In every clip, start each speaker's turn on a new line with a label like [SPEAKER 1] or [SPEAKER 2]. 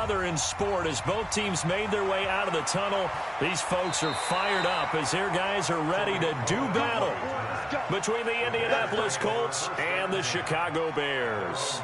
[SPEAKER 1] other in sport as both teams made their way out of the tunnel. These folks are fired up as their guys are ready to do battle between the Indianapolis Colts and the Chicago Bears.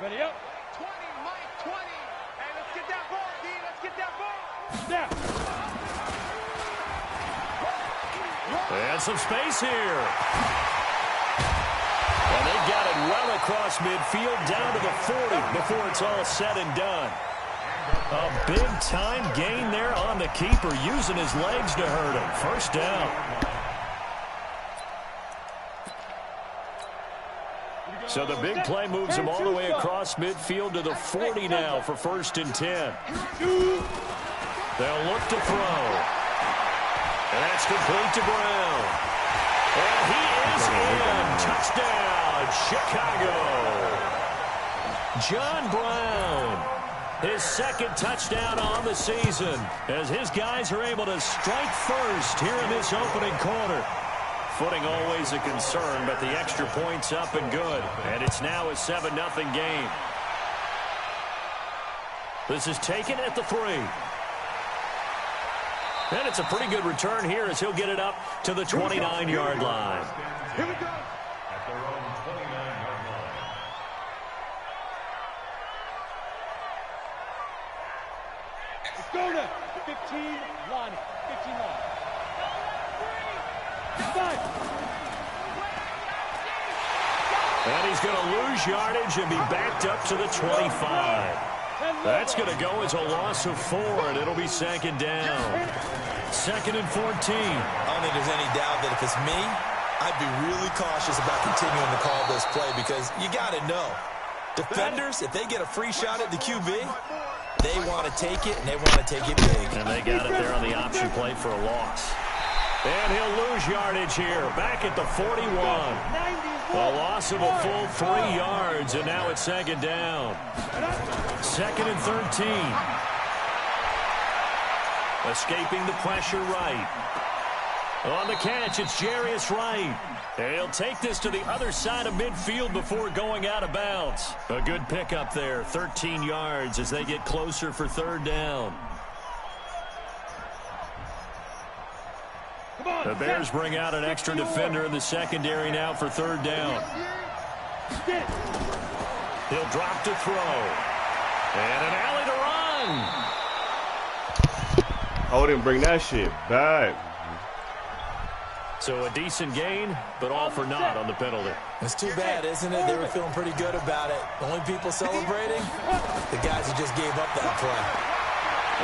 [SPEAKER 2] Ready up. 20, Mike, 20. Hey, let's get that ball, D. Let's get that ball. Snap.
[SPEAKER 1] And some space here. And they got it well across midfield down to the 40 before it's all said and done. A big-time gain there on the keeper, using his legs to hurt him. First down. So the big play moves him all the way across midfield to the 40 now for 1st and 10. They'll look to throw. And that's complete to Brown. And he is in. Touchdown, Chicago. John Brown, his 2nd touchdown on the season, as his guys are able to strike first here in this opening quarter. Footing always a concern, but the extra point's up and good. And it's now a 7-0 game. This is taken at the 3. And it's a pretty good return here as he'll get it up to the 29-yard line.
[SPEAKER 2] Here we go.
[SPEAKER 3] At their own 29-yard line.
[SPEAKER 2] Let's go now. 15 line. 15 line.
[SPEAKER 1] And he's going to lose yardage and be backed up to the 25. That's going to go as a loss of 4, and it'll be 2nd down. 2nd and 14.
[SPEAKER 4] I don't think there's any doubt that if it's me, I'd be really cautious about continuing to call this play because you got to know. Defenders, if they get a free shot at the QB, they want to take it, and they want to take it big.
[SPEAKER 1] And they got it there on the option play for a loss. And he'll lose yardage here, back at the 41. A loss of a full 3 yards, and now it's 2nd down. 2nd and 13. Escaping the pressure, Wright. On the catch, it's Wright. He'll take this to the other side of midfield before going out of bounds. A good pickup there, 13 yards as they get closer for 3rd down. The Bears bring out an extra defender in the secondary now for 3rd down. He'll drop to throw. And an alley to run.
[SPEAKER 5] I didn't bring that shit back.
[SPEAKER 1] So a decent gain, but all for naught on the penalty.
[SPEAKER 4] It's too bad, isn't it? They were feeling pretty good about it. The only people celebrating, the guys who just gave up that play.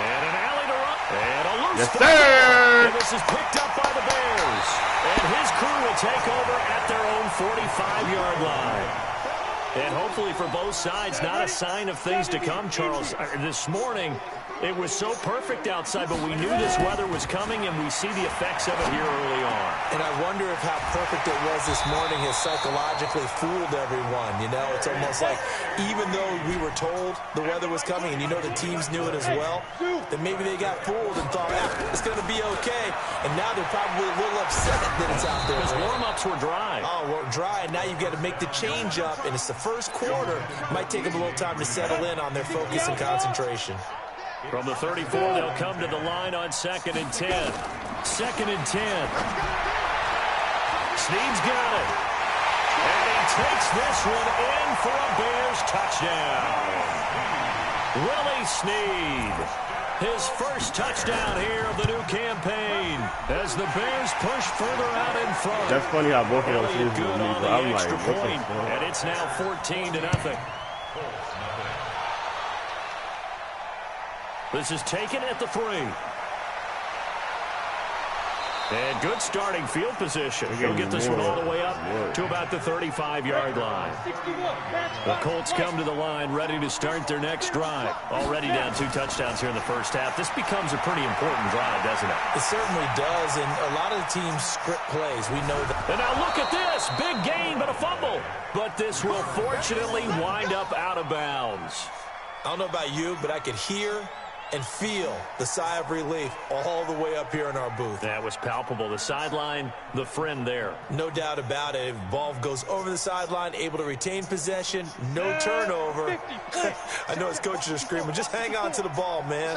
[SPEAKER 1] And an alley to run. And a loose
[SPEAKER 5] Yes,
[SPEAKER 1] ball.
[SPEAKER 5] sir.
[SPEAKER 1] And this is picked up by the Bears. And his crew will take over at their own 45-yard line. And hopefully for both sides, not a sign of things to come, Charles. This morning, it was so perfect outside, but we knew this weather was coming, and we see the effects of it here early on.
[SPEAKER 4] And I wonder if how perfect it was this morning has psychologically fooled everyone. You know, it's almost like even though we were told the weather was coming, and you know the teams knew it as well, that maybe they got fooled and thought, it's going to be okay. And now they're probably a little upset that it's out there.
[SPEAKER 1] Because warm-ups were dry.
[SPEAKER 4] Oh, well, dry, and now you've got to make the change up, and it's the first quarter. Might take them a little time to settle in on their focus and concentration.
[SPEAKER 1] From the 34, they'll come to the line on 2nd and 10. 2nd and 10. Snead's got it. And he takes this one in for a Bears touchdown. Willie Snead. His first touchdown here of the new campaign as the Bears push further out in front.
[SPEAKER 5] That's funny how both of those teams
[SPEAKER 1] Good
[SPEAKER 5] me,
[SPEAKER 1] on
[SPEAKER 5] but
[SPEAKER 1] the
[SPEAKER 5] I'm like,
[SPEAKER 1] extra
[SPEAKER 5] what the
[SPEAKER 1] point,
[SPEAKER 5] fuck?
[SPEAKER 1] and it's now 14-0. This is taken at the 3. And good starting field position. He'll get this one all the way up to about the 35-yard line. The Colts come to the line ready to start their next drive. Already down 2 touchdowns here in the first half. This becomes a pretty important drive, doesn't it?
[SPEAKER 4] It certainly does, and a lot of the teams script plays. We know that.
[SPEAKER 1] And now look at this. Big gain, but a fumble. But this will fortunately wind up out of bounds.
[SPEAKER 4] I don't know about you, but I could hear and feel the sigh of relief all the way up here in our booth.
[SPEAKER 1] That was palpable. The sideline, the friend there.
[SPEAKER 4] No doubt about it. If the ball goes over the sideline, able to retain possession, no turnover. I know his coaches are screaming, just hang on to the ball, man.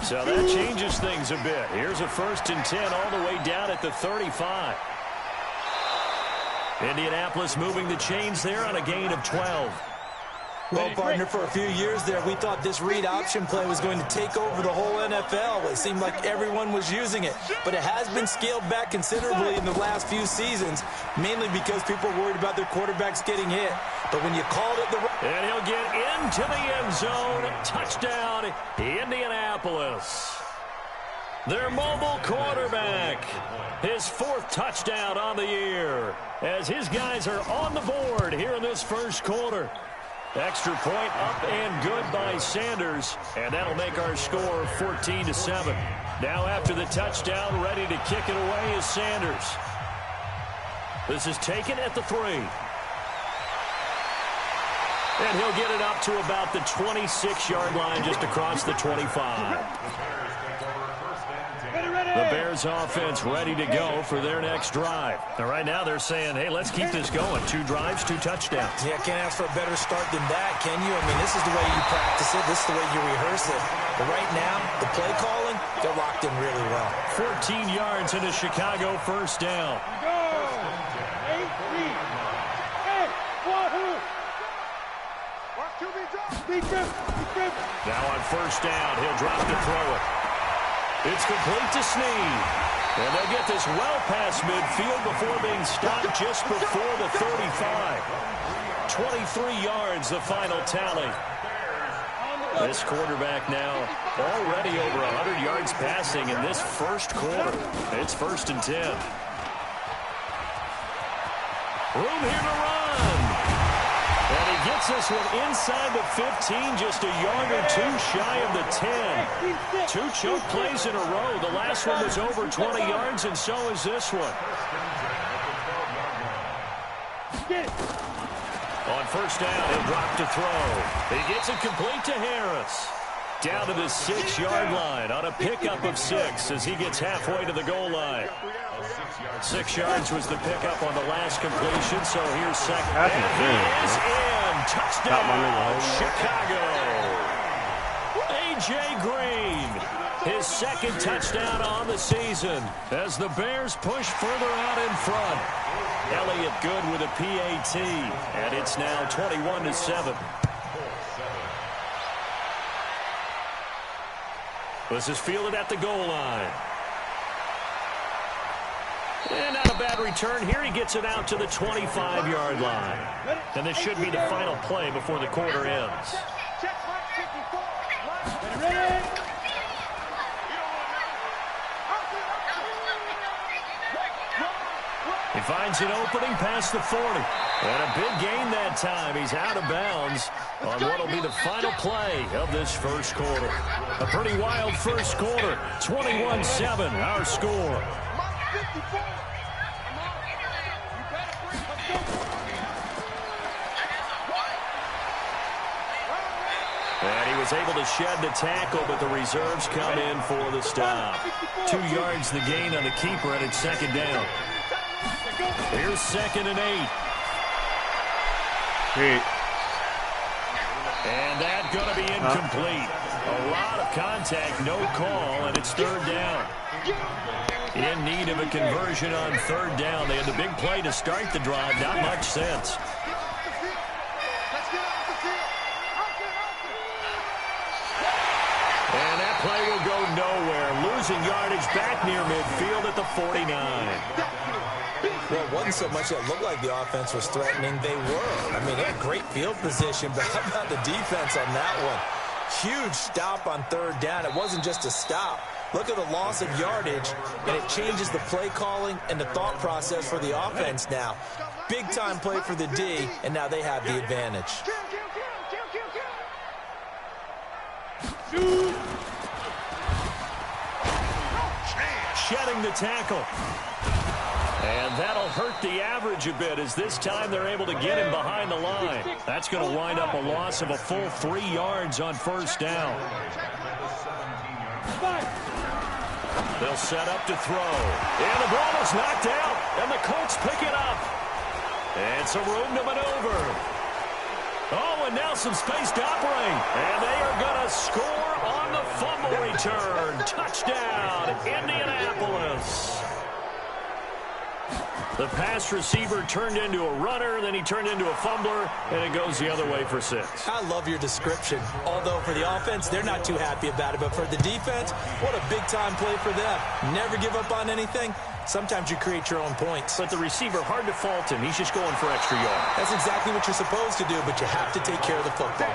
[SPEAKER 1] So that changes things a bit. Here's a 1st and 10 all the way down at the 35. Indianapolis moving the chains there on a gain of 12.
[SPEAKER 4] Well, partner, for a few years there, we thought this read option play was going to take over the whole NFL. It seemed like everyone was using it. But it has been scaled back considerably in the last few seasons, mainly because people are worried about their quarterbacks getting hit. But when you called it the...
[SPEAKER 1] And he'll get into the end zone. Touchdown, Indianapolis. Their mobile quarterback. His 4th touchdown on the year. As his guys are on the board here in this first quarter. Extra point up and good by Sanders, and that'll make our score 14-7. Now after the touchdown, ready to kick it away is Sanders. This is taken at the 3. And he'll get it up to about the 26-yard line just across the 25. The Bears offense ready to go for their next drive. And right now they're saying, hey, let's keep this going. 2 drives, 2 touchdowns.
[SPEAKER 4] Yeah, can't ask for a better start than that, can you? I mean, this is the way you practice it. This is the way you rehearse it. But right now, the play calling, they're locked in really well.
[SPEAKER 1] 14 yards into Chicago, 1st down. Now on 1st down, he'll drop to throw it. It's complete to Snead. And they'll get this well past midfield before being stopped just before the 35. 23 yards, the final tally. This quarterback now already over 100 yards passing in this first quarter. It's 1st and 10. Room here to run. And he gets this one inside the 15, just a yard or 2 shy of the 10. 2 choke plays in a row. The last one was over 20 yards, and so is this one. On 1st down, he'll drop to throw. He gets it complete to Harris. Down to the 6-yard line on a pickup of 6 as he gets halfway to the goal line. 6 yards was the pickup on the last completion, so here's second. And he is in. Touchdown, Chicago. A.J. Green, his 2nd touchdown on the season as the Bears push further out in front. Elliott good with a PAT, and it's now 21-7. This is fielded at the goal line. And not a bad return here. He gets it out to the 25-yard line. And this should be the final play before the quarter ends. He finds an opening past the 40. And a big gain that time. He's out of bounds on what will be the final play of this first quarter. A pretty wild first quarter. 21-7, our score. And he was able to shed the tackle, but the reserves come in for the stop. 2 yards the gain on the keeper, and it's 2nd down. Here's 2nd and 8. And that's going to be incomplete. A lot of contact, no call, and it's 3rd down. In need of a conversion on 3rd down. They had the big play to start the drive. Not much sense. And that play will go nowhere. Losing yardage back near midfield at the 49.
[SPEAKER 4] Well, it wasn't so much that it looked like the offense was threatening. They were. I mean, they had great field position, but how about the defense on that one? Huge stop on 3rd down. It wasn't just a stop. Look at the loss of yardage, and it changes the play calling and the thought process for the offense now. Big-time play for the D, and now they have the advantage.
[SPEAKER 1] Shedding the tackle. And that'll hurt the average a bit, as this time they're able to get him behind the line. That's going to wind up a loss of a full 3 yards on first down. They'll set up to throw. And the ball is knocked out, and the Colts pick it up. And some room to maneuver. Oh, and now some space to operate. And they are going to score on the fumble return. Touchdown, Indianapolis. The pass receiver turned into a runner, then he turned into a fumbler, and it goes the other way for 6.
[SPEAKER 4] I love your description. Although for the offense, they're not too happy about it. But for the defense, what a big-time play for them. Never give up on anything. Sometimes you create your own points.
[SPEAKER 1] But the receiver, hard to fault him. He's just going for extra yards.
[SPEAKER 4] That's exactly what you're supposed to do, but you have to take care of the football.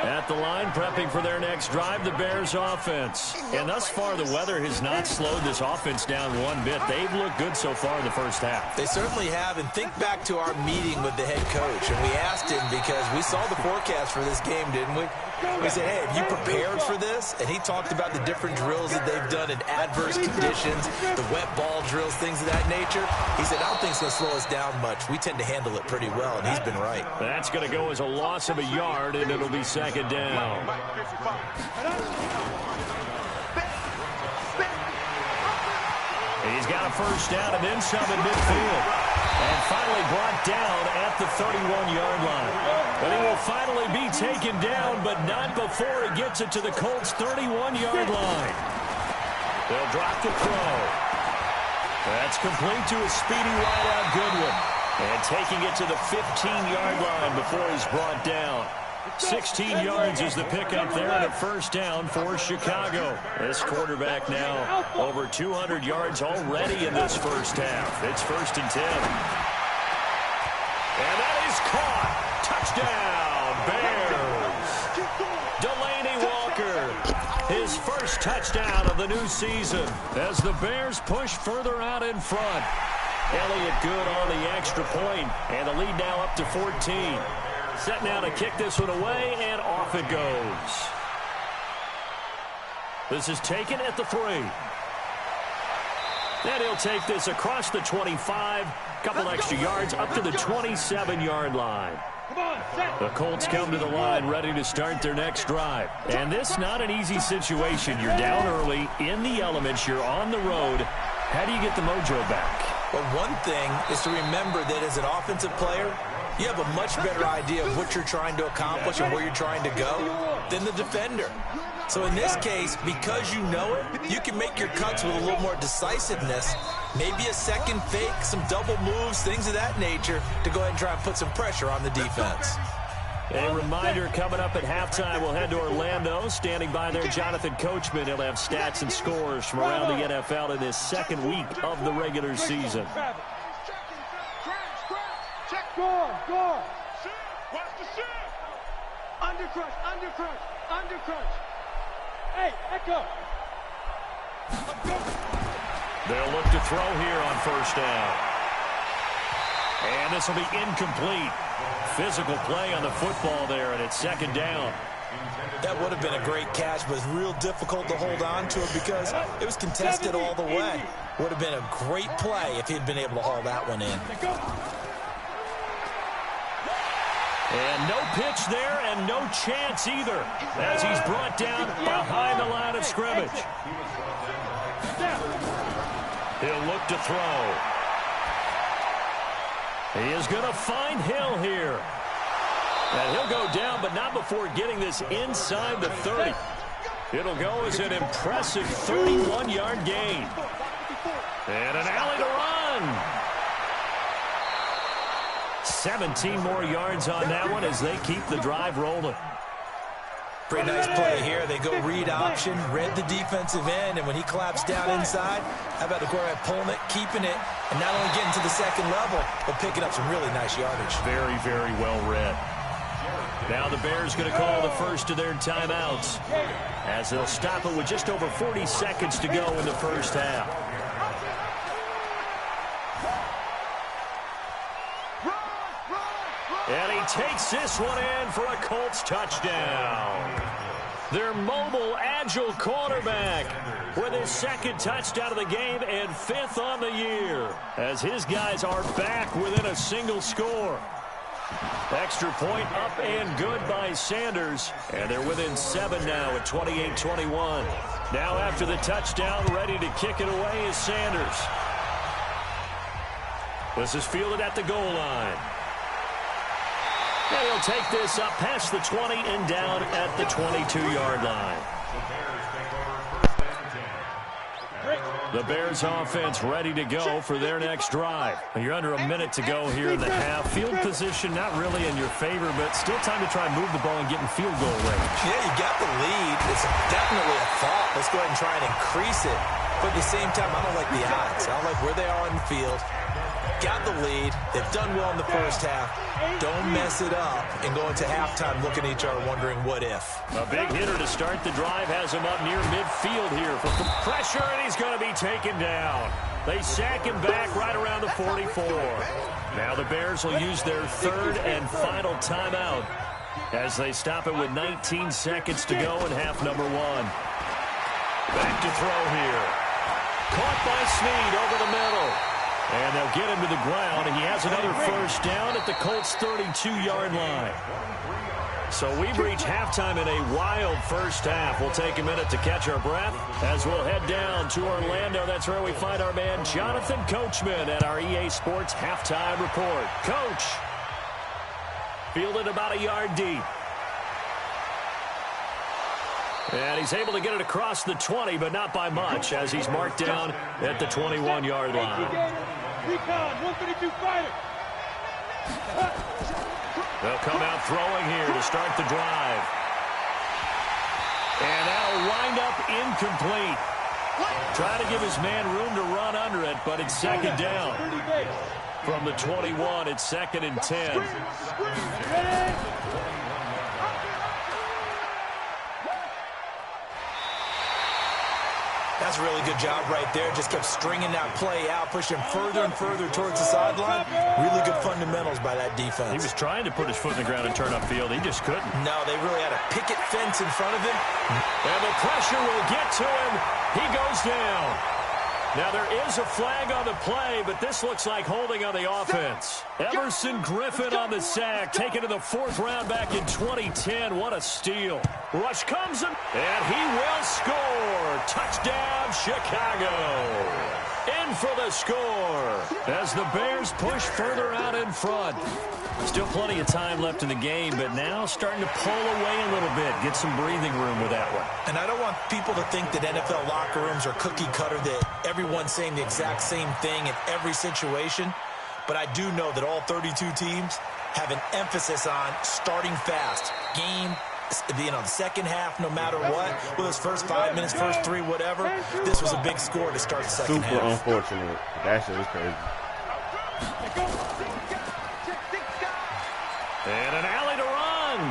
[SPEAKER 1] At the line, prepping for their next drive, the Bears offense. And thus far, the weather has not slowed this offense down one bit. They've looked good so far in the first half.
[SPEAKER 4] They certainly have. And think back to our meeting with the head coach. And we asked him, because we saw the forecast for this game, didn't we? We said, hey, have you prepared for this? And he talked about the different drills that they've done in adverse conditions, the wet ball drills, things of that nature. He said, I don't think it's going to slow us down much. We tend to handle it pretty well, and he's been right.
[SPEAKER 1] That's going to go as a loss of a yard, and it'll be second down. He's got a first down and then some at midfield. And finally brought down at the 31-yard line. But he will finally be taken down, but not before he gets it to the Colts' 31-yard line. They'll drop the throw. That's complete to a speedy wideout Goodwin. And taking it to the 15-yard line before he's brought down. 16 yards is the pickup there, and a first down for Chicago. This quarterback now over 200 yards already in this first half. It's 1st and 10. And that is caught. Touchdown, Bears. Delaney Walker, his first touchdown of the new season as the Bears push further out in front. Elliott good on the extra point, and the lead now up to 14. Set now to kick this one away, and off it goes. This is taken at the 3. And he'll take this across the 25, couple extra yards up to the 27-yard line. The Colts come to the line ready to start their next drive. And this not an easy situation. You're down early, in the elements, you're on the road. How do you get the mojo back?
[SPEAKER 4] Well, one thing is to remember that as an offensive player, you have a much better idea of what you're trying to accomplish and where you're trying to go than the defender. So in this case, because you know it, you can make your cuts with a little more decisiveness, maybe a second fake, some double moves, things of that nature, to go ahead and try and put some pressure on the defense.
[SPEAKER 1] A reminder, coming up at halftime, we'll head to Orlando. Standing by there, Jonathan Coachman. He'll have stats and scores from around the NFL in this second week of the regular season.
[SPEAKER 2] Go. Watch the shift. Undercrush. Hey, echo.
[SPEAKER 1] They'll look to throw here on first down. And this will be incomplete. Physical play on the football there, and it's second down.
[SPEAKER 4] That would have been a great catch, but it's real difficult to hold on to it because it was contested all the way. Would have been a great play if he'd been able to haul that one in.
[SPEAKER 1] And no pitch there, and no chance either, as he's brought down behind the line of scrimmage. He'll look to throw. He is going to find Hill here. And he'll go down, but not before getting this inside the 30. It'll go as an impressive 31-yard gain. And an alley to run. 17 more yards on that one as they keep the drive rolling.
[SPEAKER 4] Pretty nice play here. They go read option, read the defensive end, and when he collapsed down inside, how about the quarterback pulling it, keeping it, and not only getting to the second level, but picking up some really nice yardage.
[SPEAKER 1] Very, very well read. Now the Bears going to call the first of their timeouts, as they'll stop it with just over 40 seconds to go in the first half. And he takes this one in for a Colts touchdown. Their mobile, agile quarterback with his second touchdown of the game and 5th on the year, as his guys are back within a single score. Extra point up and good by Sanders, and they're within 7 now at 28-21. Now after the touchdown, ready to kick it away is Sanders. This is fielded at the goal line. And he'll take this up past the 20 and down at the 22-yard line. The Bears offense ready to go for their next drive. You're under a minute to go here in the half. Field position not really in your favor, but still time to try and move the ball and get in field goal range. Yeah,
[SPEAKER 4] you got the lead. It's definitely a thought. Let's go ahead and try and increase it. But at the same time, I don't like the odds. I don't like where they are on the field. Got the lead. They've done well in the first half. Don't mess it up and go into halftime looking at each other wondering what if.
[SPEAKER 1] A big hitter to start the drive has him up near midfield here for pressure, and he's going to be taken down. They sack him back right around the 44. Now the Bears will use their 3rd and final timeout as they stop it with 19 seconds to go in half number 1. Back to throw here. Caught by Snead over the middle. And they'll get him to the ground, and he has another first down at the Colts' 32-yard line. So we've reached halftime in a wild first half. We'll take a minute to catch our breath as we'll head down to Orlando. That's where we find our man Jonathan Coachman at our EA Sports Halftime Report. Coach, fielded about a yard deep. And he's able to get it across the 20, but not by much, as he's marked down at the 21-yard line. They'll come out throwing here to start the drive. And that'll wind up incomplete. Try to give his man room to run under it, but it's second down. From the 21, it's 2nd and 10.
[SPEAKER 4] That's a really good job right there. Just kept stringing that play out, pushing further and further towards the sideline. Really good fundamentals by that defense.
[SPEAKER 1] He was trying to put his foot in the ground and turn upfield. He just couldn't.
[SPEAKER 4] No, they really had a picket fence in front of him.
[SPEAKER 1] And the pressure will get to him. He goes down. Now, there is a flag on the play, but this looks like holding on the offense. Emerson Griffin on the sack, taken to the 4th round back in 2010. What a steal. Rush comes him, and he will score. Touchdown, Chicago. In for the score as the Bears push further out in front. Still plenty of time left in the game, but now starting to pull away a little bit. Get some breathing room with that one.
[SPEAKER 4] And I don't want people to think that NFL locker rooms are cookie cutter, that everyone's saying the exact same thing in every situation. But I do know that all 32 teams have an emphasis on starting fast. Game, the second half, no matter what, with those first 5 minutes, first 3, whatever, this was a big score to start the second half.
[SPEAKER 5] Super unfortunate. That shit was crazy.
[SPEAKER 1] And an alley to run.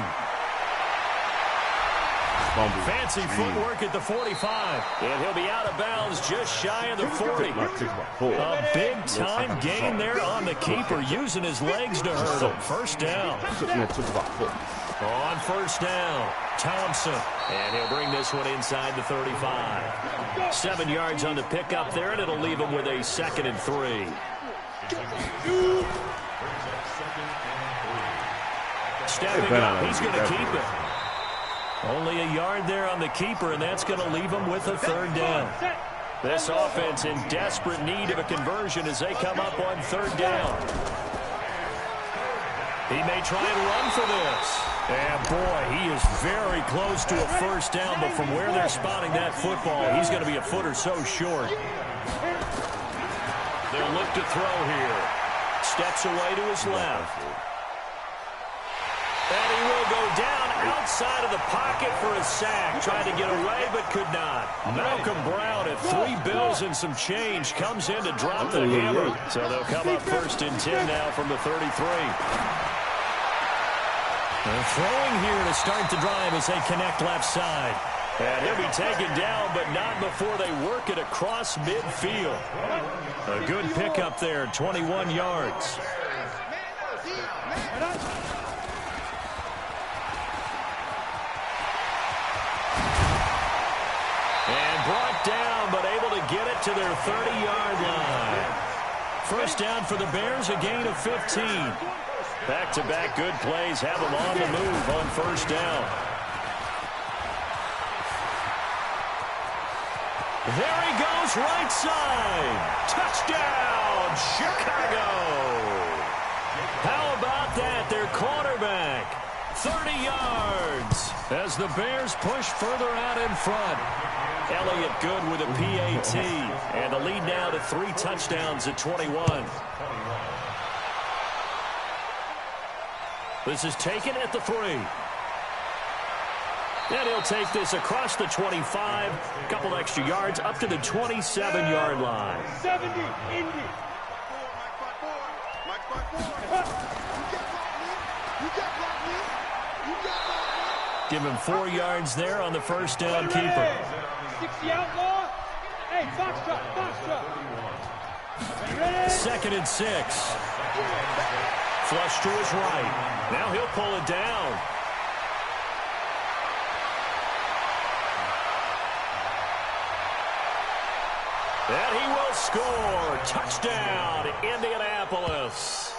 [SPEAKER 1] Fancy footwork at the 45. And he'll be out of bounds just shy of the 40. A big-time gain there on the keeper, using his legs to hurt him. First down. On first down, Thompson. And he'll bring this one inside the 35. 7 yards on the pickup there, and it'll leave him with a 2nd and 3. Stepping up, he's going to keep it. Only a yard there on the keeper, and that's going to leave him with a 3rd down. This offense in desperate need of a conversion as they come up on 3rd down. He may try and run for this. And, boy, he is very close to a first down, but from where they're spotting that football, he's going to be a foot or so short. They'll look to throw here. Steps away to his left. And he will go down outside of the pocket for a sack. Tried to get away, but could not. Malcolm Brown at 3 bills and some change comes in to drop the hammer. So they'll come up 1st and 10 now from the 33. They're throwing here to start the drive as they connect left side. And he'll be taken down, but not before they work it across midfield. A good pickup there, 21 yards. And brought down, but able to get it to their 30-yard line. First down for the Bears, a gain of 15. Back-to-back good plays have them on the move on first down. There he goes, right side. Touchdown, Chicago. How about that? Their quarterback, 30 yards as the Bears push further out in front. Elliott good with a PAT, and the lead now to 3 touchdowns at 21. This is taken at the 3. And he'll take this across the 25, a couple extra yards, up to the 27-yard line.
[SPEAKER 2] 70, Indy.
[SPEAKER 1] Give him 4 yards there on the first down keeper.
[SPEAKER 2] 60 outlaw. Hey, box shot, box shot.
[SPEAKER 1] Second and 6. Flush to his right. Now he'll pull it down. And he will score. Touchdown, Indianapolis.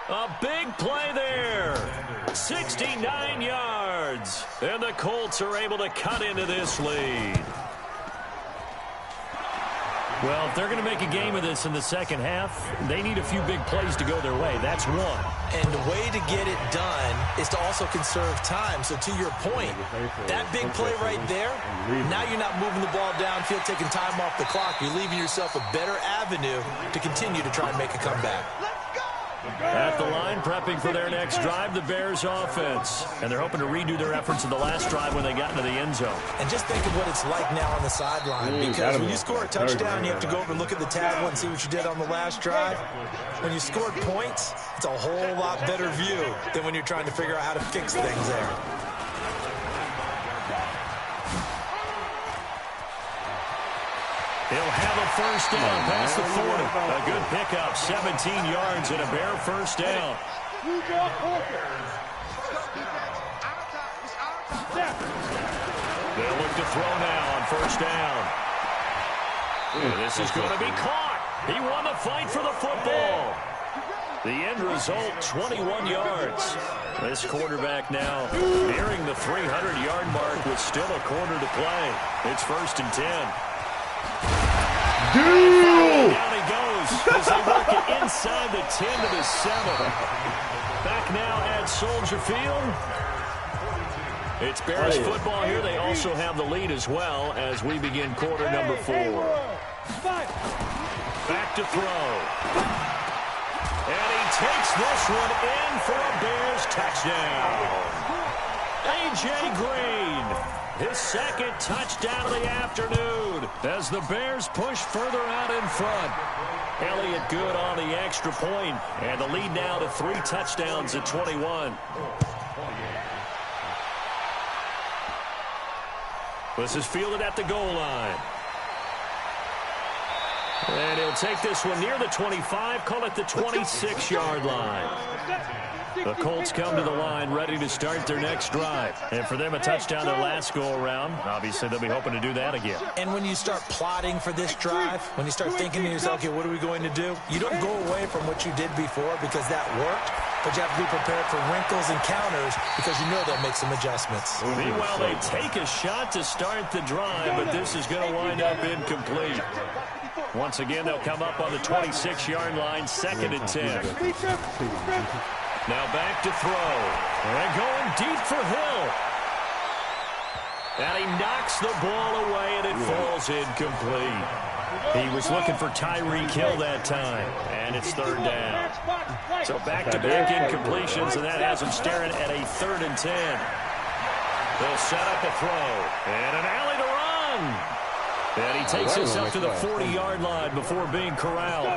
[SPEAKER 1] A big play there. 69 yards. And the Colts are able to cut into this lead. Well, if they're going to make a game of this in the second half, they need a few big plays to go their way. That's one.
[SPEAKER 4] And the way to get it done is to also conserve time. So to your point, that big play right there, now you're not moving the ball downfield, taking time off the clock. You're leaving yourself a better avenue to continue to try and make a comeback.
[SPEAKER 1] At the line, prepping for their next drive, the Bears offense. And they're hoping to redo their efforts in the last drive when they got into the end zone.
[SPEAKER 4] And just think of what it's like now on the sideline. Because when you score a touchdown, you have to go over and look at the tablet and see what you did on the last drive. When you scored points, it's a whole lot better view than when you're trying to figure out how to fix things there.
[SPEAKER 1] He'll have a first down past the 40. A good pickup, 17 yards and a Bear first down. They'll look to throw now on first down. This is going to be caught. He won the fight for the football. The end result, 21 yards. This quarterback now nearing the 300-yard mark with still a quarter to play. It's first and 10. Down he goes as they work it inside the 10 to the 7. Back now at Soldier Field. It's Bears football here. They also have the lead as well as we begin quarter number 4. Back to throw. And he takes this one in for a Bears touchdown. A.J. Green. His second touchdown of the afternoon as the Bears push further out in front. Elliott good on the extra point, and the lead now to 3 touchdowns at 21. This is fielded at the goal line. And he'll take this one near the 25, call it the 26-yard line. The Colts come to the line ready to start their next drive. And for them, a touchdown their last go-around. Obviously, they'll be hoping to do that again.
[SPEAKER 4] And when you start plotting for this drive, when you start thinking to yourself, okay, what are we going to do? You don't go away from what you did before because that worked, but you have to be prepared for wrinkles and counters because you know they'll make some adjustments.
[SPEAKER 1] Meanwhile, they take a shot to start the drive, but this is going to wind up incomplete. Once again, they'll come up on the 26-yard line, second and 10. Now back to throw. And going deep for Hill. And he knocks the ball away, and it falls incomplete. He was looking for Tyreek Hill that time, and it's third down. So back-to-back incompletions, and that has him staring at a 3rd and 10. They'll set up a throw. And an alley to run. And he takes us up to the 40-yard line before being corralled.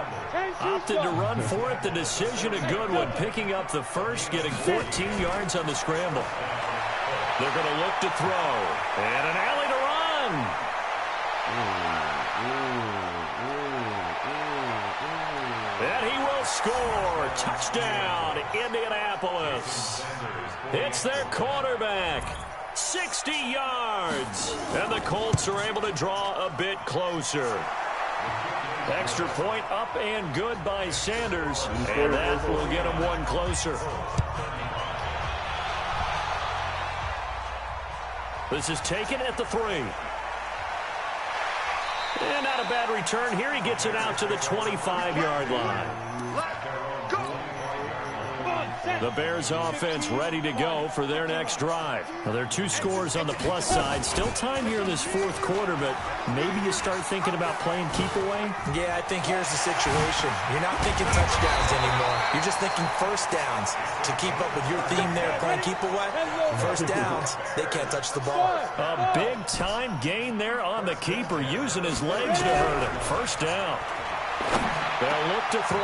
[SPEAKER 1] Opted to run for it. The decision a good one. Picking up the first, getting 14 yards on the scramble. They're going to look to throw. And an alley to run. And he will score. Touchdown, Indianapolis. It's their quarterback. 60 yards. And the Colts are able to draw a bit closer. Extra point up and good by Sanders. And that will get him one closer. This is taken at the 3. And not a bad return here. He gets it out to the 25-yard line. The Bears offense ready to go for their next drive. Now, there are 2 scores on the plus side. Still time here in this fourth quarter, but maybe you start thinking about playing keep away?
[SPEAKER 4] Yeah, I think here's the situation. You're not thinking touchdowns anymore. You're just thinking first downs. To keep up with your theme there, playing keep away, first downs, they can't touch the ball.
[SPEAKER 1] A big-time gain there on the keeper, using his legs to hurt him. First down. They'll look to throw.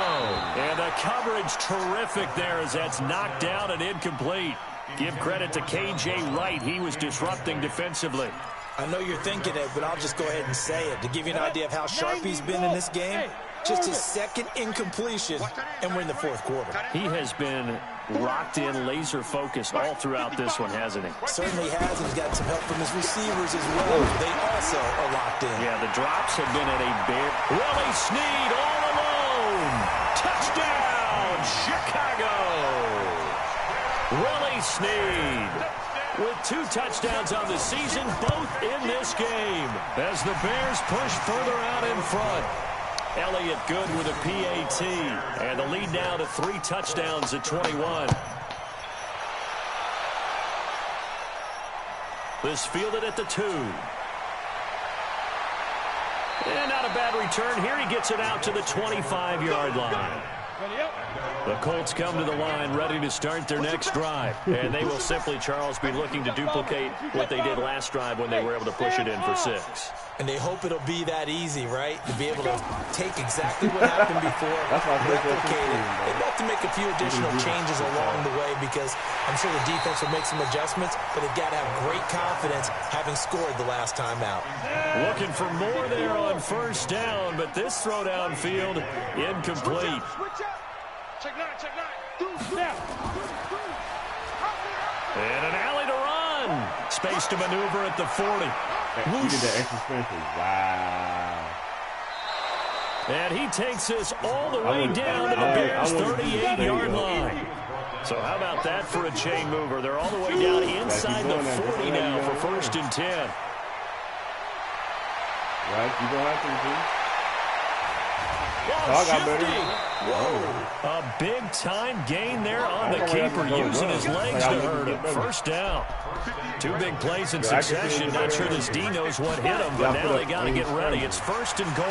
[SPEAKER 1] And the coverage terrific there as that's knocked down and incomplete. Give credit to K.J. Wright. He was disrupting defensively.
[SPEAKER 4] I know you're thinking it, but I'll just go ahead and say it. To give you an idea of how sharp he's been in this game, just his second incompletion, and we're in the fourth quarter.
[SPEAKER 1] He has been locked in, laser-focused all throughout this one, hasn't he?
[SPEAKER 4] Certainly has, and he's got some help from his receivers as well. They also are locked in.
[SPEAKER 1] Yeah, the drops have been at a bare... Willie Snead all alone! Touchdown, Chicago! Willie Snead with 2 touchdowns on the season, both in this game, as the Bears push further out in front. Elliott good with a PAT, and the lead now to 3 touchdowns at 21. This fielded at the 2. And not a bad return here. He gets it out to the 25-yard line. The Colts come to the line ready to start their next drive. And they will simply, Charles, be looking to duplicate what they did last drive when they were able to push it in for 6.
[SPEAKER 4] And they hope it'll be that easy, right? To be able to take exactly what happened before, replicate it. They'd have to make a few additional changes along the way because I'm sure the defense will make some adjustments, but they've got to have great confidence having scored the last time out.
[SPEAKER 1] Looking for more there on first down, but this throw downfield incomplete.
[SPEAKER 2] Check 9, check 9.
[SPEAKER 1] And an alley to run. Space to maneuver at the 40.
[SPEAKER 5] He did that extra sprint. Wow.
[SPEAKER 1] And he takes us all the way down to the Bears' 38-yard line. So how about that for a chain mover? They're all the way down inside the 40 now for 1st and 10.
[SPEAKER 5] Right, you don't have to.
[SPEAKER 1] Whoa, a big-time gain there on the keeper, using his legs to hurt him. First down. 2 big plays in succession. Not sure this D knows what hit him, but now they got to get ready. It's 1st and goal.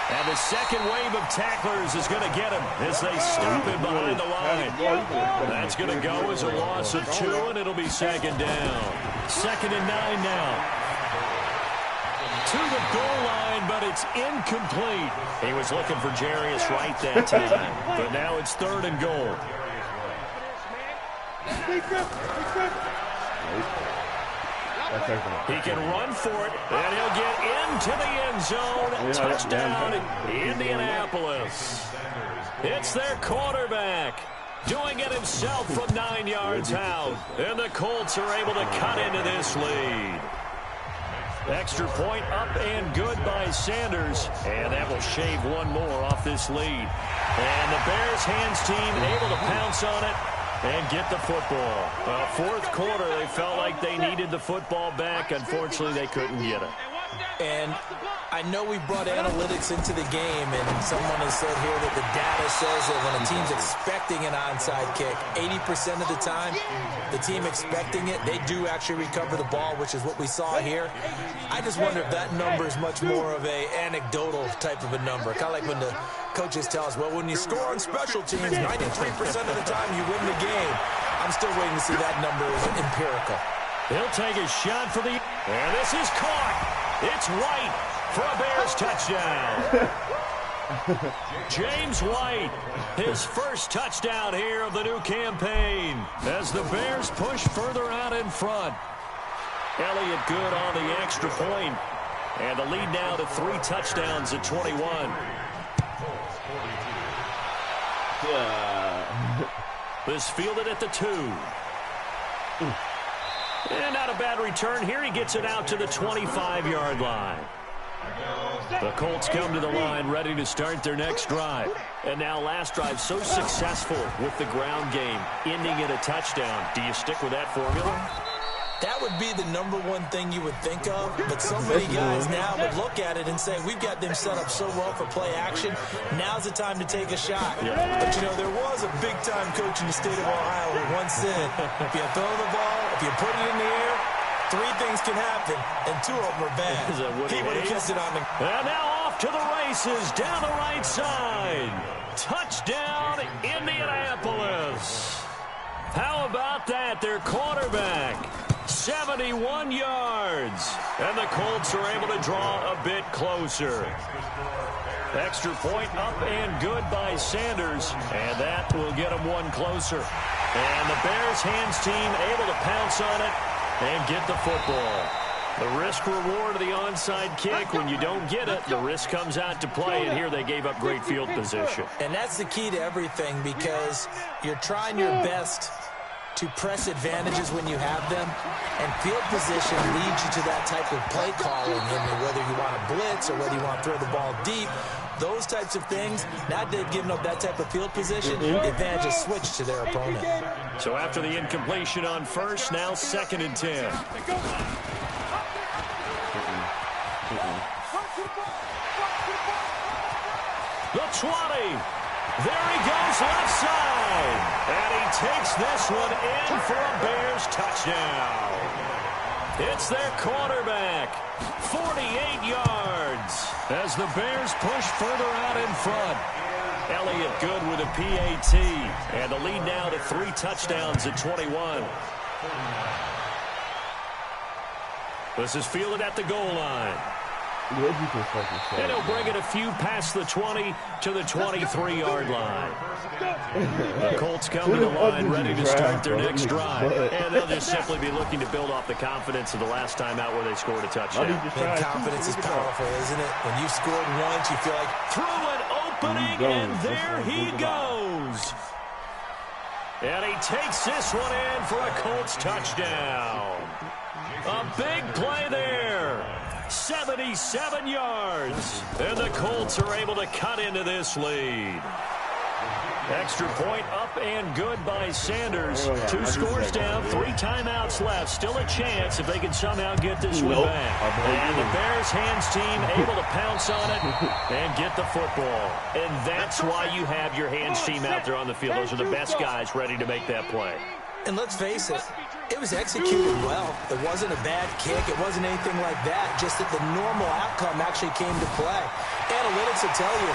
[SPEAKER 1] And the second wave of tacklers is going to get him as they stop him behind the line. That's going to go as a loss of 2, and it'll be 2nd down. 2nd and 9 now. To the goal line, but it's incomplete. He was looking for Jarius Wright that time, but now it's 3rd and goal. He can run for it, and he'll get into the end zone. Touchdown, Indianapolis. It's their quarterback doing it himself from 9 yards out, and the Colts are able to cut into this lead. Extra point up and good by Sanders, and that will shave 1 more off this lead. And the Bears hands team able to pounce on it and get the football. Fourth quarter, they felt like they needed the football back. Unfortunately, they couldn't get it.
[SPEAKER 4] And I know we brought analytics into the game, and someone has said here that the data says that when a team's expecting an onside kick, 80% of the time, the team expecting it, they do actually recover the ball, which is what we saw here. I just wonder if that number is much more of a anecdotal type of a number. Kind of like when the coaches tell us, well, when you score on special teams, 93% of the time you win the game. I'm still waiting to see that number is empirical.
[SPEAKER 1] He'll take a shot for the... And this is caught. It's Wright for a Bears touchdown. James White, his first touchdown here of the new campaign as the Bears push further out in front. Elliott good on the extra point, and the lead now to 3 touchdowns at 21. This fielded at the 2. And not a bad return here. He gets it out to the 25-yard line. The Colts come to the line ready to start their next drive. And now last drive so successful with the ground game, ending in a touchdown. Do you stick with that formula?
[SPEAKER 4] That would be the #1 thing you would think of, but so many guys now would look at it and say, we've got them set up so well for play action, now's the time to take a shot. Yeah. But, you know, there was a big-time coach in the state of Ohio who once said, if you throw the ball, if you put it in the air, 3 things can happen, and 2 of them are bad. He would have kept it on the...
[SPEAKER 1] And now off to the races, down the right side. Touchdown, Indianapolis. How about that? Their quarterback, 71 yards. And the Colts are able to draw a bit closer. Extra point up and good by Sanders. And that will get them 1 closer. And the Bears hands team able to pounce on it and get the football. The risk-reward of the onside kick, when you don't get it, the risk comes out to play, and here they gave up great field position.
[SPEAKER 4] And that's the key to everything, because you're trying your best to press advantages when you have them, and field position leads you to that type of play calling, and whether you want to blitz or whether you want to throw the ball deep, those types of things. Now they've given up that type of field position, the advantage is switched to their opponent.
[SPEAKER 1] So after the incompletion on first, now 2nd and 10. The 20. There he goes left side. And he takes this one in for a Bears touchdown. It's their quarterback. 48 yards as the Bears push further out in front. Elliott good with a PAT. And the lead now to 3 touchdowns at 21. This is fielded at the goal line. And he'll bring it a few past the 20 to the 23-yard line. The Colts come to the line ready to start their next drive. And they'll just simply be looking to build off the confidence of the last time out where they scored a touchdown.
[SPEAKER 4] And confidence is powerful, isn't it? When you've scored once, you feel like...
[SPEAKER 1] Through an opening, and there he goes. And he takes this one in for a Colts touchdown. A big play there. 77 yards. And the Colts are able to cut into this lead. Extra point up and good by Sanders. 2 scores down, 3 timeouts left. Still a chance if they can somehow get this one back. And the Bears hands team able to pounce on it and get the football. And that's why you have your hands team out there on the field. Those are the best guys ready to make that play.
[SPEAKER 4] And let's face it, it was executed well. It wasn't a bad kick. It wasn't anything like that. Just that the normal outcome actually came to play. Analytics will tell you.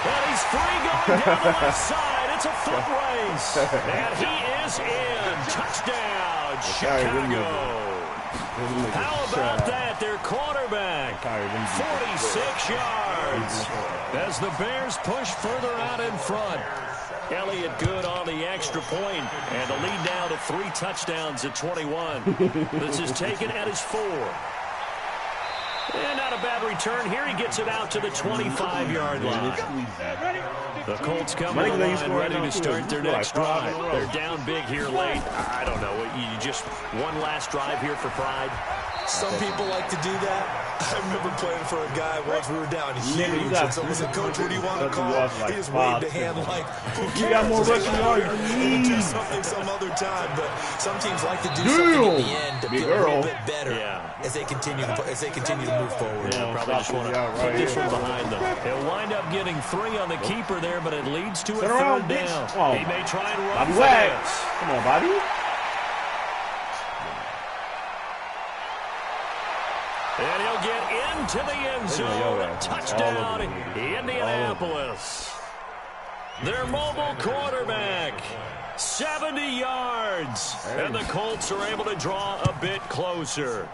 [SPEAKER 1] And he's free going down the left side. It's a foot race. And he is in. Touchdown, Chicago. How about that? Their quarterback, 46 yards. As the Bears push further out in front. Elliott good on the extra point, and the lead now to 3 touchdowns at 21. This is taken at his 4. And not a bad return here. He gets it out to the 25-yard line. The Colts come to the line ready to start their next drive. They're down big here late. I don't know. You just one last drive here for pride.
[SPEAKER 4] Some people like to do that. I remember playing for a guy once. We were down huge. And so was the coach, what do you want to call? He just waved a hand like, who cares?
[SPEAKER 5] You got more rushing yards.
[SPEAKER 4] We'll do something some other time. But some teams like to do something at the end to feel a little bit better as they continue to move forward.
[SPEAKER 1] Yeah, probably just want to put this one behind them. They'll wind up getting 3 on the keeper there, but it leads to a 3rd down. He may try and run fast.
[SPEAKER 5] Come on, Bobby.
[SPEAKER 1] And he'll get into the end zone. Touchdown, Indianapolis. Their mobile quarterback, 70 yards. And the Colts are able to draw a bit closer.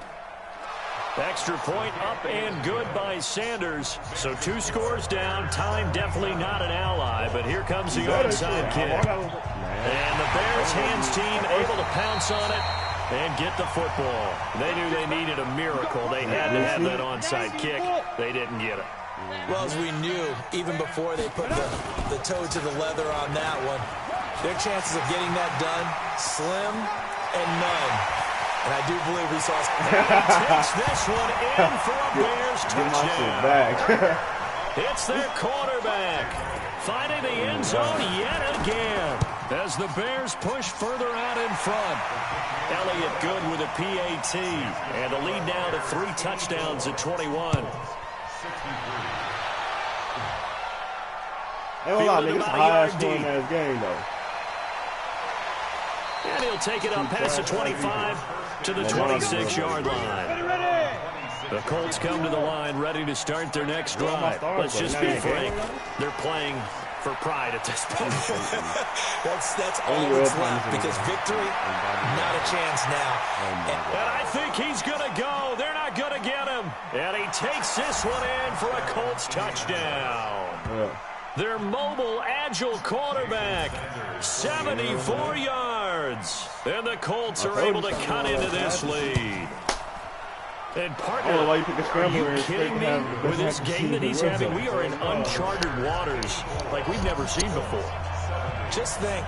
[SPEAKER 1] Extra point up and good by Sanders. So 2 scores down. Time definitely not an ally, but here comes the onside kick. And the Bears hands team able to pounce on it and get the football. They knew they needed a miracle. They had to have that onside kick. They didn't get it.
[SPEAKER 4] Well, as we knew, even before they put the toe to the leather on that one, their chances of getting that done, slim and none. And I do believe we saw...
[SPEAKER 1] takes this one in for a Bears touchdown. It's their quarterback, finding the end zone yet again as the Bears push further out in front. Elliott good with a PAT, and the lead now to 3 touchdowns at 21.
[SPEAKER 5] It's a high scoring ass game, though.
[SPEAKER 1] And he'll take it up past the 25 to the 26-yard line. The Colts come to the line ready to start their next drive. Let's just be frank. They're playing for pride at this point.
[SPEAKER 4] that's all that's left, because victory, not a chance now.
[SPEAKER 1] And I think he's going to go. They're not going to get him. And he takes this one in for a Colts touchdown. Their mobile, agile quarterback, 74 yards. And the Colts are able to cut into this lead. And partner,
[SPEAKER 5] why you pick a scrambler
[SPEAKER 1] are you kidding me? With this game that he's having, we are in uncharted waters like we've never seen before.
[SPEAKER 4] Just think,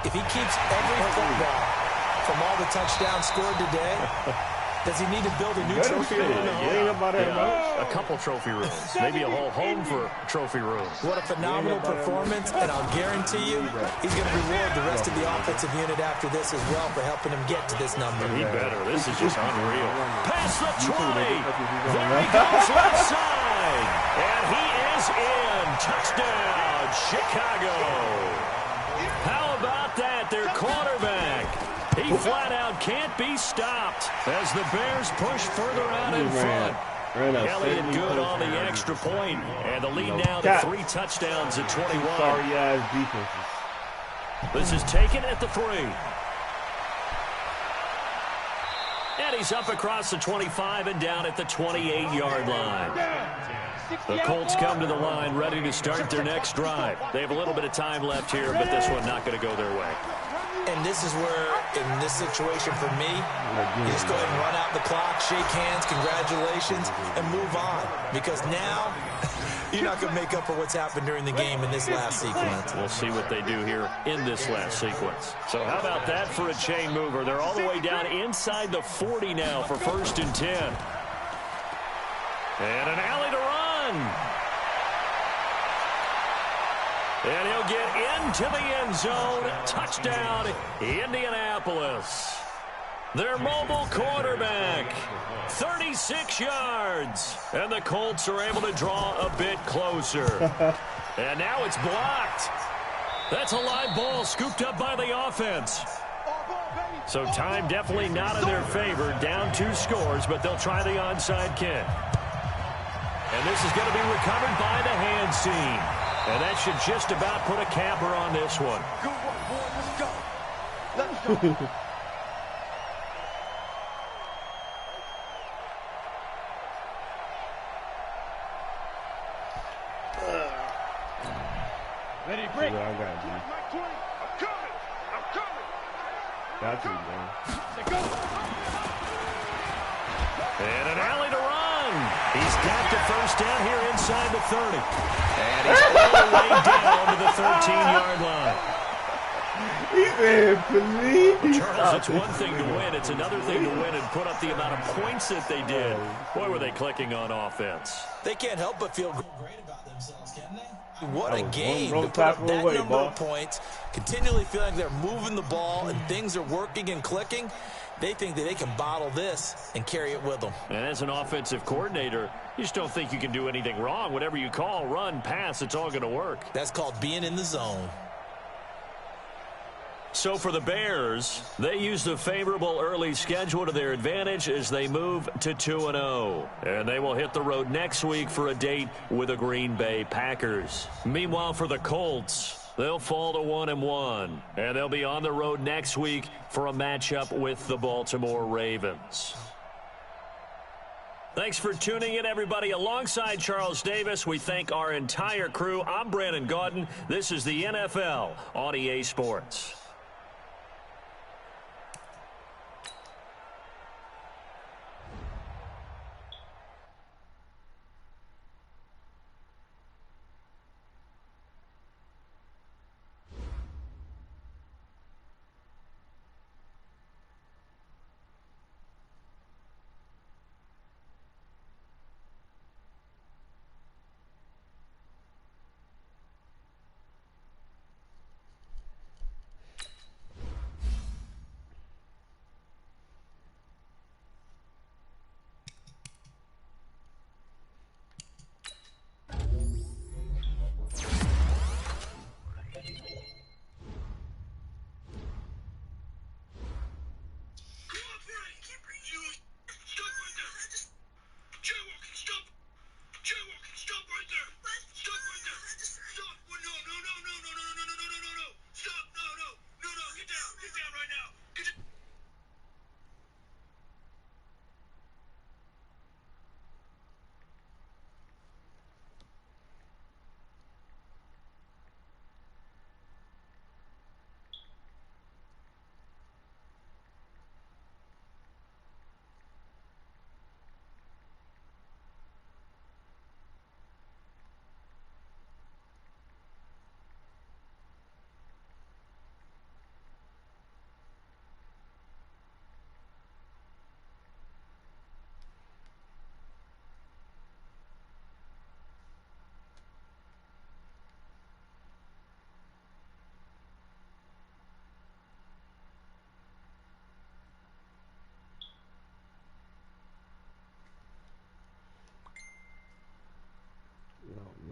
[SPEAKER 4] if he keeps every football from all the touchdowns scored today, does he need to build a new trophy room?
[SPEAKER 1] A couple trophy rooms. Maybe a whole home for trophy rooms.
[SPEAKER 4] What a phenomenal performance, and I'll guarantee you he's going to reward the rest of the offensive unit after this as well for helping him get to this number.
[SPEAKER 1] He better. This is just unreal. Past the 20. There he goes left side. And he is in. Touchdown, Chicago. How about that? Their quarterback. He flat out can't be stopped as the Bears push further out in front. Elliott good on the extra point, and the lead now to 3 touchdowns at 21.
[SPEAKER 5] Sorry-ass defenses.
[SPEAKER 1] This is taken at the 3. And he's up across the 25 and down at the 28-yard line. The Colts come to the line ready to start their next drive. They have a little bit of time left here, but this one not going to go their way.
[SPEAKER 4] And this is where, in this situation for me, you just go ahead and run out the clock, shake hands, congratulations, and move on. Because now, you're not going to make up for what's happened during the game in this last sequence.
[SPEAKER 1] We'll see what they do here in this last sequence. So how about that for a chain mover? They're all the way down inside the 40 now for 1st and 10. And an alley to run. And he'll get into the end zone. Touchdown, Indianapolis. Their mobile quarterback, 36 yards. And the Colts are able to draw a bit closer. And now it's blocked. That's a live ball scooped up by the offense. So time definitely not in their favor. Down 2 scores, but they'll try the onside kick. And this is going to be recovered by the hands team. And that should just about put a capper on this one.
[SPEAKER 2] Let's go. Ready, break.
[SPEAKER 5] I got it, man.
[SPEAKER 2] I'm coming. I'm coming.
[SPEAKER 5] Got you, man.
[SPEAKER 2] Let's go.
[SPEAKER 1] And an alley to run. He's got the first down here inside the 30. And he's all the way down to the 13-yard line.
[SPEAKER 5] He said, please.
[SPEAKER 1] Charles, it's one thing to win. It's another thing to win and put up the amount of points that they did. Boy, were they clicking on offense.
[SPEAKER 4] They can't help but feel great about themselves, can they? What a
[SPEAKER 5] Oh,
[SPEAKER 4] game
[SPEAKER 5] one
[SPEAKER 4] to put up
[SPEAKER 5] tackle
[SPEAKER 4] that
[SPEAKER 5] away,
[SPEAKER 4] number
[SPEAKER 5] ball.
[SPEAKER 4] of points, continually feeling like they're moving the ball and things are working and clicking. They think that they can bottle this and carry it with them.
[SPEAKER 1] And as an offensive coordinator, you just don't think you can do anything wrong. Whatever you call, run, pass, it's all going to work.
[SPEAKER 4] That's called being in the zone.
[SPEAKER 1] So for the Bears, they use the favorable early schedule to their advantage as they move to 2-0. And they will hit the road next week for a date with the Green Bay Packers. Meanwhile, for the Colts, they'll fall to 1-1. And they'll be on the road next week for a matchup with the Baltimore Ravens. Thanks for tuning in, everybody. Alongside Charles Davis, we thank our entire crew. I'm Brandon Gaudin. This is the NFL on EA Sports.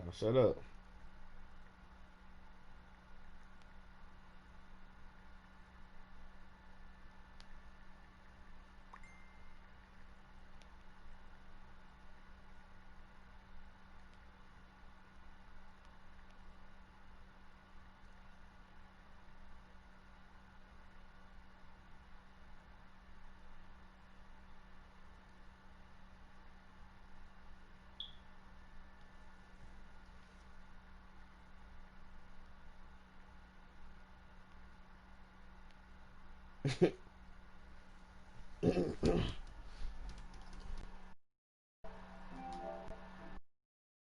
[SPEAKER 5] Now shut up.